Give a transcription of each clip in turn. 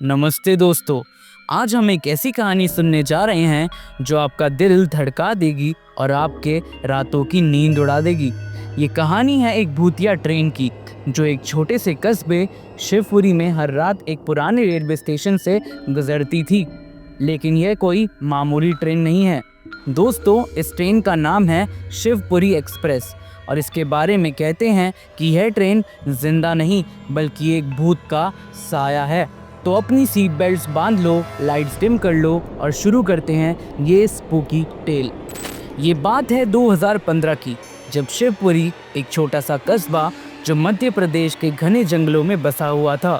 नमस्ते दोस्तों। आज हम एक ऐसी कहानी सुनने जा रहे हैं जो आपका दिल धड़का देगी और आपके रातों की नींद उड़ा देगी। ये कहानी है एक भूतिया ट्रेन की जो एक छोटे से कस्बे शिवपुरी में हर रात एक पुराने रेलवे स्टेशन से गुजरती थी। लेकिन यह कोई मामूली ट्रेन नहीं है दोस्तों। इस ट्रेन का नाम है शिवपुरी एक्सप्रेस और इसके बारे में कहते हैं कि यह ट्रेन जिंदा नहीं बल्कि एक भूत का साया है। तो अपनी सीट बेल्ट्स बांध लो, लाइट्स डिम कर लो और शुरू करते हैं ये स्पूकी टेल। ये बात है 2015 की, जब शिवपुरी एक छोटा सा कस्बा जो मध्य प्रदेश के घने जंगलों में बसा हुआ था।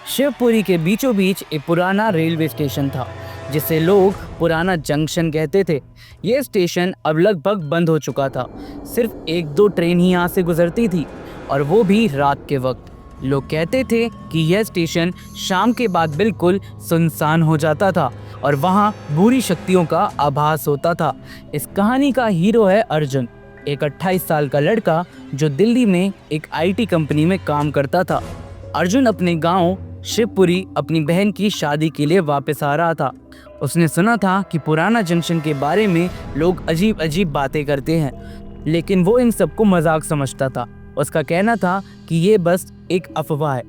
शिवपुरी के बीचों बीच एक पुराना रेलवे स्टेशन था जिसे लोग पुराना जंक्शन कहते थे। ये स्टेशन अब लगभग बंद हो चुका था। सिर्फ एक दो ट्रेन ही यहाँ से गुजरती थी और वो भी रात के वक्त। लोग कहते थे कि यह स्टेशन शाम के बाद बिल्कुल सुनसान हो जाता था और वहाँ बुरी शक्तियों का आभास होता था। इस कहानी का हीरो है अर्जुन, एक 28 साल का लड़का जो दिल्ली में एक आईटी कंपनी में काम करता था। अर्जुन अपने गांव शिवपुरी अपनी बहन की शादी के लिए वापस आ रहा था। उसने सुना था कि पुराना जंक्शन के बारे में लोग अजीब अजीब बातें करते हैं, लेकिन वो इन सबको मजाक समझता था। उसका कहना था कि ये बस एक अफवाह है।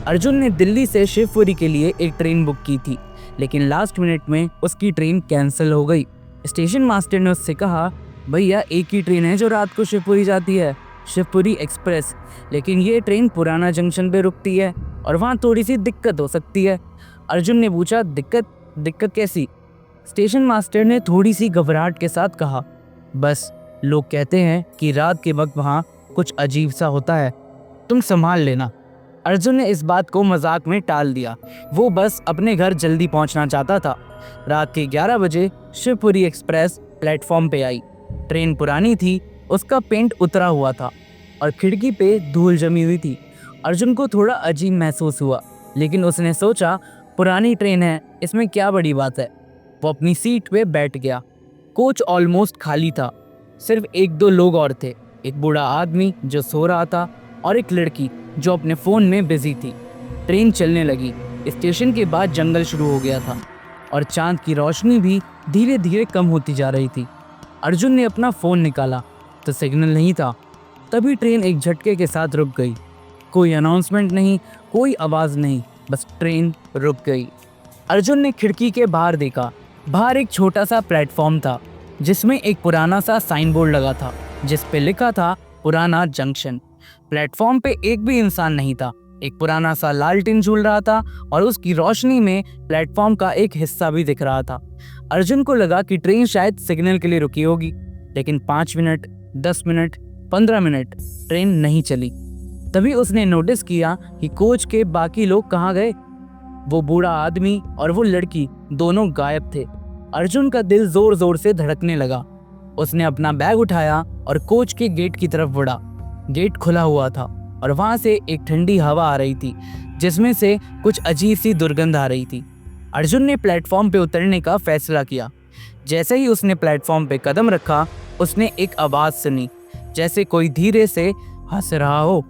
अर्जुन ने दिल्ली से शिवपुरी के लिए एक ट्रेन बुक की थी, लेकिन लास्ट मिनट में उसकी ट्रेन कैंसिल हो गई। स्टेशन मास्टर ने उससे कहा, भैया एक ही ट्रेन है जो रात को शिवपुरी जाती है, शिवपुरी एक्सप्रेस, लेकिन ये ट्रेन पुराना जंक्शन पे रुकती है और वहाँ थोड़ी सी दिक्कत हो सकती है। अर्जुन ने पूछा, दिक्कत कैसी? स्टेशन मास्टर ने थोड़ी सी घबराहट के साथ कहा, बस लोग कहते हैं कि रात के वक्त वहाँ कुछ अजीब सा होता है, तुम संभाल लेना। अर्जुन ने इस बात को मजाक में टाल दिया। वो बस अपने घर जल्दी पहुंचना चाहता था। रात के 11 बजे शिवपुरी एक्सप्रेस प्लेटफॉर्म पे आई। ट्रेन पुरानी थी, उसका पेंट उतरा हुआ था और खिड़की पे धूल जमी हुई थी। अर्जुन को थोड़ा अजीब महसूस हुआ, लेकिन उसने सोचा पुरानी ट्रेन है, इसमें क्या बड़ी बात है। वो अपनी सीट पे बैठ गया। कोच ऑलमोस्ट खाली था, सिर्फ एक दो लोग और थे, एक बूढ़ा आदमी जो सो रहा था और एक लड़की जो अपने फ़ोन में बिजी थी। ट्रेन चलने लगी। स्टेशन के बाद जंगल शुरू हो गया था और चांद की रोशनी भी धीरे धीरे कम होती जा रही थी। अर्जुन ने अपना फ़ोन निकाला तो सिग्नल नहीं था। तभी ट्रेन एक झटके के साथ रुक गई। कोई अनाउंसमेंट नहीं, कोई आवाज़ नहीं, बस ट्रेन रुक गई। अर्जुन ने खिड़की के बाहर देखा। बाहर एक छोटा सा प्लेटफॉर्म था जिसमें एक पुराना सा साइन बोर्ड लगा था जिस पे लिखा था पुराना जंक्शन। प्लेटफॉर्म पे एक भी इंसान नहीं था। एक पुराना सा लालटेन झूल रहा था और उसकी रोशनी में प्लेटफॉर्म का एक हिस्सा भी दिख रहा था। अर्जुन को लगा कि ट्रेन शायद सिग्नल के लिए रुकी होगी, लेकिन 5 मिनट, 10 मिनट, 15 मिनट ट्रेन नहीं चली। तभी उसने नोटिस किया कि कोच के बाकी लोग कहाँ गए। वो बूढ़ा आदमी और वो लड़की दोनों गायब थे। अर्जुन का दिल जोर जोर से धड़कने लगा। उसने अपना बैग उठाया और कोच के गेट की तरफ बढ़ा। गेट खुला हुआ था और वहां से एक ठंडी हवा आ रही थी जिसमें से कुछ अजीब सी दुर्गंध आ रही थी। अर्जुन ने प्लेटफॉर्म पे उतरने का फैसला किया। जैसे ही उसने प्लेटफॉर्म पे कदम रखा, उसने एक आवाज़ सुनी, जैसे कोई धीरे से हंस रहा हो।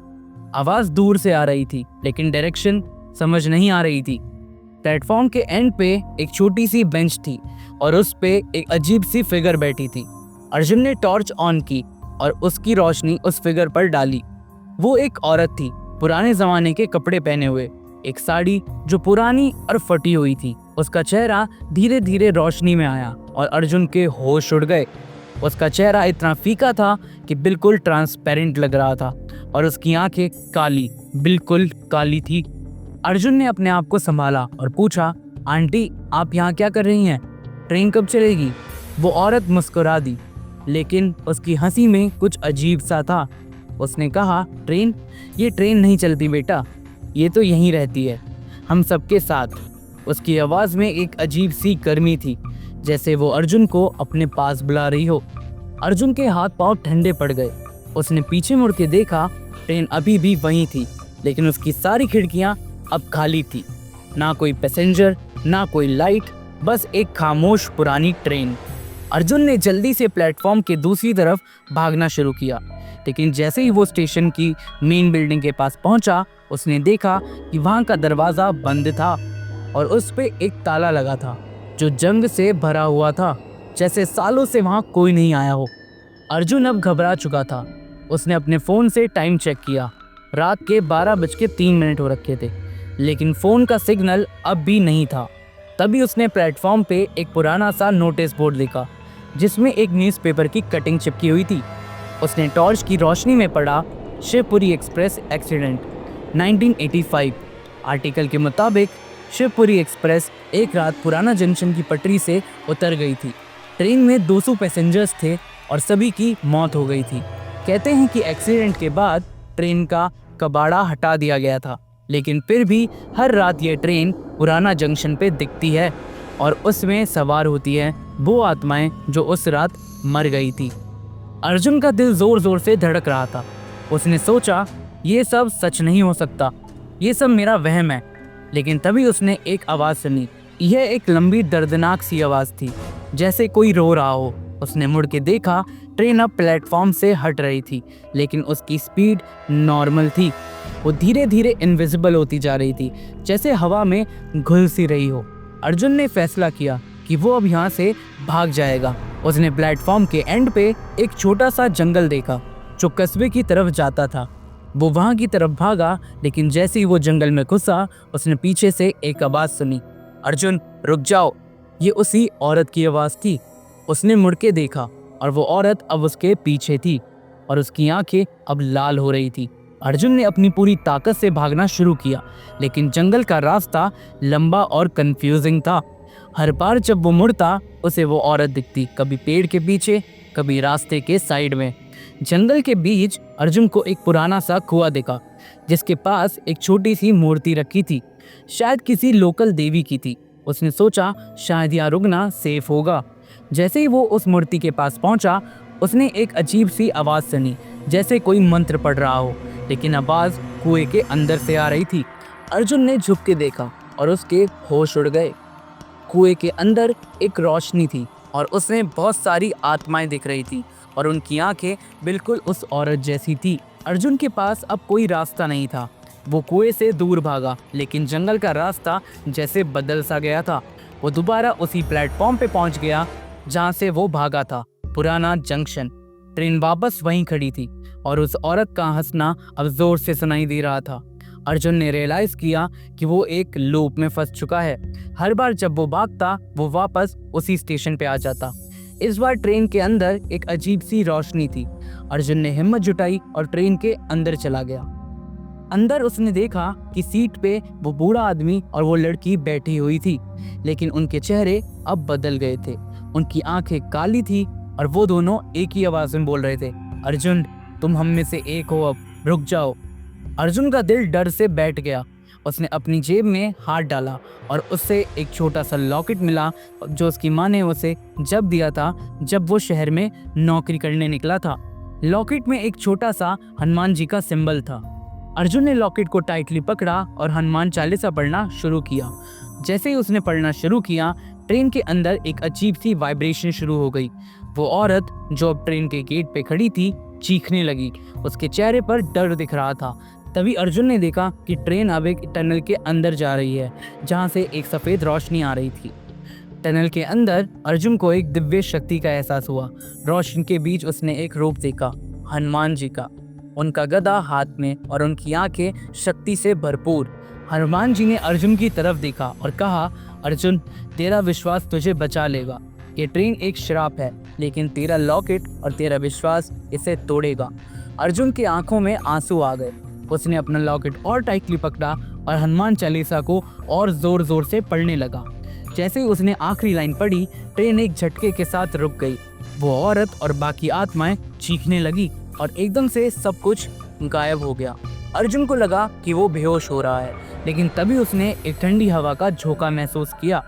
आवाज़ दूर से आ रही थी, लेकिन डायरेक्शन समझ नहीं आ रही थी। प्लेटफॉर्म के एंड पे एक छोटी सी बेंच थी और उस पे एक अजीब सी फिगर बैठी थी। अर्जुन ने टॉर्च ऑन की और उसकी रोशनी उस फिगर पर डाली। वो एक औरत थी, पुराने जमाने के कपड़े पहने हुए, एक साड़ी जो पुरानी और फटी हुई थी। उसका चेहरा धीरे धीरे रोशनी में आया और अर्जुन के होश उड़ गए। उसका चेहरा इतना फीका था कि बिल्कुल ट्रांसपेरेंट लग रहा था और उसकी आंखें काली, बिल्कुल काली थी। अर्जुन ने अपने आप को संभाला और पूछा, आंटी आप यहाँ क्या कर रही हैं? ट्रेन कब चलेगी? वो औरत मुस्कुरा दी, लेकिन उसकी हंसी में कुछ अजीब सा था। उसने कहा, ये ट्रेन नहीं चलती बेटा, ये तो यहीं रहती है, हम सबके साथ। उसकी आवाज़ में एक अजीब सी गर्मी थी, जैसे वो अर्जुन को अपने पास बुला रही हो। अर्जुन के हाथ पांव ठंडे पड़ गए। उसने पीछे मुड़ के देखा, ट्रेन अभी भी वहीं थी, लेकिन उसकी सारी खिड़कियाँ अब खाली थी। ना कोई पैसेंजर, ना कोई लाइट, बस एक खामोश पुरानी ट्रेन। अर्जुन ने जल्दी से प्लेटफॉर्म के दूसरी तरफ भागना शुरू किया, लेकिन जैसे ही वो स्टेशन की मेन बिल्डिंग के पास पहुंचा, उसने देखा कि वहां का दरवाज़ा बंद था। और उस पे एक ताला लगा था जो जंग से भरा हुआ था, जैसे सालों से वहाँ कोई नहीं आया हो। अर्जुन अब घबरा चुका था। उसने अपने फ़ोन से टाइम चेक किया। रात के 12:03 हो रखे थे, लेकिन फ़ोन का सिग्नल अब भी नहीं था। तभी उसने प्लेटफॉर्म पे एक पुराना सा नोटिस बोर्ड देखा जिसमें एक न्यूज़पेपर की कटिंग चिपकी हुई थी। उसने टॉर्च की रोशनी में पढ़ा, शिवपुरी एक्सप्रेस एक्सीडेंट 1985। आर्टिकल के मुताबिक शिवपुरी एक्सप्रेस एक रात पुराना जंक्शन की पटरी से उतर गई थी। ट्रेन में 200 पैसेंजर्स थे और सभी की मौत हो गई थी। कहते हैं कि एक्सीडेंट के बाद ट्रेन का कबाड़ा हटा दिया गया था, लेकिन फिर भी हर रात ये ट्रेन पुराना जंक्शन पे दिखती है और उसमें सवार होती है वो आत्माएं जो उस रात मर गई थी। अर्जुन का दिल जोर जोर से धड़क रहा था। उसने सोचा ये सब सच नहीं हो सकता, ये सब मेरा वहम है। लेकिन तभी उसने एक आवाज़ सुनी। यह एक लंबी दर्दनाक सी आवाज़ थी, जैसे कोई रो रहा हो। उसने मुड़ के देखा, ट्रेन अब प्लेटफॉर्म से हट रही थी, लेकिन उसकी स्पीड नॉर्मल थी। वो धीरे धीरे इनविजिबल होती जा रही थी, जैसे हवा में घुल सी रही हो। अर्जुन ने फैसला किया कि वो अब यहाँ से भाग जाएगा। उसने प्लेटफॉर्म के एंड पे एक छोटा सा जंगल देखा जो कस्बे की तरफ जाता था। वो वहाँ की तरफ भागा, लेकिन जैसे ही वो जंगल में घुसा, उसने पीछे से एक आवाज़ सुनी, अर्जुन रुक जाओ। ये उसी औरत की आवाज़ थी। उसने मुड़ के देखा और वो औरत अब उसके पीछे थी और उसकी आंखें अब लाल हो रही थी। अर्जुन ने अपनी पूरी ताकत से भागना शुरू किया, लेकिन जंगल का रास्ता लंबा और कंफ्यूजिंग था। हर बार जब वो मुड़ता, उसे वो औरत दिखती, कभी पेड़ के पीछे, कभी रास्ते के साइड में। जंगल के बीच अर्जुन को एक पुराना सा कुआं दिखा, जिसके पास एक छोटी सी मूर्ति रखी थी, शायद किसी लोकल देवी की थी। उसने सोचा शायद यहाँ रुकना सेफ होगा। जैसे ही वो उस मूर्ति के पास पहुंचा, उसने एक अजीब सी आवाज़ सुनी, जैसे कोई मंत्र पढ़ रहा हो, लेकिन आवाज़ कुएं के अंदर से आ रही थी। अर्जुन ने झुक के देखा और उसके होश उड़ गए। कुएं के अंदर एक रोशनी थी और उसमें बहुत सारी आत्माएं दिख रही थी और उनकी आंखें बिल्कुल उस औरत जैसी थी। अर्जुन के पास अब कोई रास्ता नहीं था। वो कुएं से दूर भागा, लेकिन जंगल का रास्ता जैसे बदल सा गया था। वो दोबारा उसी प्लेटफॉर्म पे पहुंच गया जहां से वो भागा था, पुराना जंक्शन। ट्रेन वापस वहीं खड़ी थी और उस औरत का हंसना अब जोर से सुनाई दे रहा था। अर्जुन ने रियलाइज किया कि वो एक लूप में फंस चुका है। हर बार जब वो भागता, वो वापस उसी स्टेशन पे आ जाता। इस बार ट्रेन के अंदर एक अजीब सी रोशनी थी। अर्जुन ने हिम्मत जुटाई और ट्रेन के अंदर चला गया। अंदर उसने देखा कि सीट पे वो बूढ़ा आदमी और वो लड़की बैठी हुई थी, लेकिन उनके चेहरे अब बदल गए थे। उनकी आंखें काली थी और वो दोनों एक ही आवाज में बोल रहे थे, अर्जुन तुम हम में से एक हो, अब रुक जाओ। अर्जुन का दिल डर से बैठ गया। उसने अपनी जेब में हाथ डाला और उससे एक छोटा सा लॉकेट मिला जो उसकी माँ ने उसे जब दिया था जब वो शहर में नौकरी करने निकला था। लॉकेट में एक छोटा सा हनुमान जी का सिंबल था। अर्जुन ने लॉकेट को टाइटली पकड़ा और हनुमान चालीसा पढ़ना शुरू किया। जैसे ही उसने पढ़ना शुरू किया, ट्रेन के अंदर एक अजीब सी वाइब्रेशन शुरू हो गई। वो औरत जो अब ट्रेन के गेट पे खड़ी थी चीखने लगी। उसके चेहरे पर डर दिख रहा था। तभी अर्जुन ने देखा कि ट्रेन अब एक टनल के अंदर जा रही है, जहां से एक सफ़ेद रोशनी आ रही थी। टनल के अंदर अर्जुन को एक दिव्य शक्ति का एहसास हुआ। रोशनी के बीच उसने एक रूप देखा, हनुमान जी का, उनका गदा हाथ में और उनकी आंखें शक्ति से भरपूर। हनुमान जी ने अर्जुन की तरफ देखा और कहा, अर्जुन तेरा विश्वास तुझे बचा लेगा। ये ट्रेन एक श्राप है, लेकिन तेरा लॉकेट और तेरा विश्वास इसे तोड़ेगा। अर्जुन की आंखों में आंसू आ गए। उसने अपना लॉकेट और टाइटली पकड़ा और हनुमान चालीसा को और जोर जोर से पढ़ने लगा। जैसे ही उसने आखिरी लाइन पढ़ी, ट्रेन एक झटके के साथ रुक गई। वो औरत और बाकी आत्माएं चीखने लगी और एकदम से सब कुछ गायब हो गया। अर्जुन को लगा कि वो बेहोश हो रहा है, लेकिन तभी उसने एक ठंडी हवा का झोंका महसूस किया।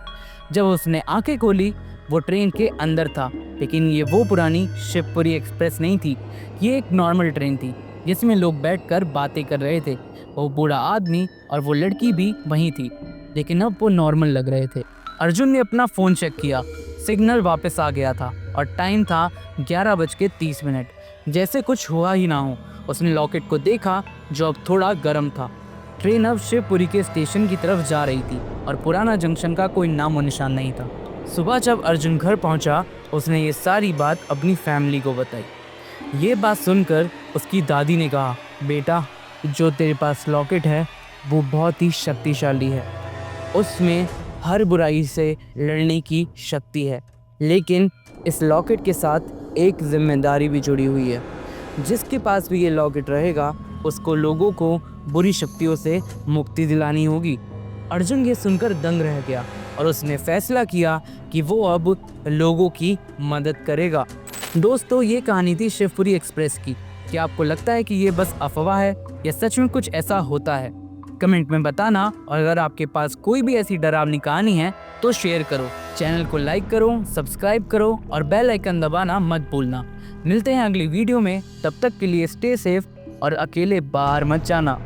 जब उसने आंखें खोली, वो ट्रेन के अंदर था, लेकिन ये वो पुरानी शिवपुरी एक्सप्रेस नहीं थी। ये एक नॉर्मल ट्रेन थी जिसमें लोग बैठकर बातें कर रहे थे। वो बूढ़ा आदमी और वो लड़की भी वहीं थी, लेकिन अब वो नॉर्मल लग रहे थे। अर्जुन ने अपना फ़ोन चेक किया। सिग्नल वापस आ गया था और टाइम था 11:30। जैसे कुछ हुआ ही ना हो। उसने लॉकेट को देखा जो अब थोड़ा गर्म था। ट्रेन अब शिवपुरी के स्टेशन की तरफ जा रही थी और पुराना जंक्शन का कोई नामो निशान नहीं था। सुबह जब अर्जुन घर पहुंचा, उसने ये सारी बात अपनी फैमिली को बताई। ये बात सुनकर उसकी दादी ने कहा, बेटा, जो तेरे पास लॉकेट है वो बहुत ही शक्तिशाली है। उसमें हर बुराई से लड़ने की शक्ति है, लेकिन इस लॉकेट के साथ एक जिम्मेदारी भी जुड़ी हुई है। जिसके पास भी ये लॉकेट रहेगा उसको लोगों को बुरी शक्तियों से मुक्ति दिलानी होगी। अर्जुन ये सुनकर दंग रह गया और उसने फैसला किया कि वो अब लोगों की मदद करेगा। दोस्तों, ये कहानी थी शिवपुरी एक्सप्रेस की। क्या आपको लगता है कि ये बस अफवाह है या सच में कुछ ऐसा होता है? कमेंट में बताना। और अगर आपके पास कोई भी ऐसी डरावनी कहानी है तो शेयर करो। चैनल को लाइक करो, सब्सक्राइब करो और बेल आइकन दबाना मत भूलना। मिलते हैं अगली वीडियो में, तब तक के लिए स्टे सेफ और अकेले बाहर मत जाना।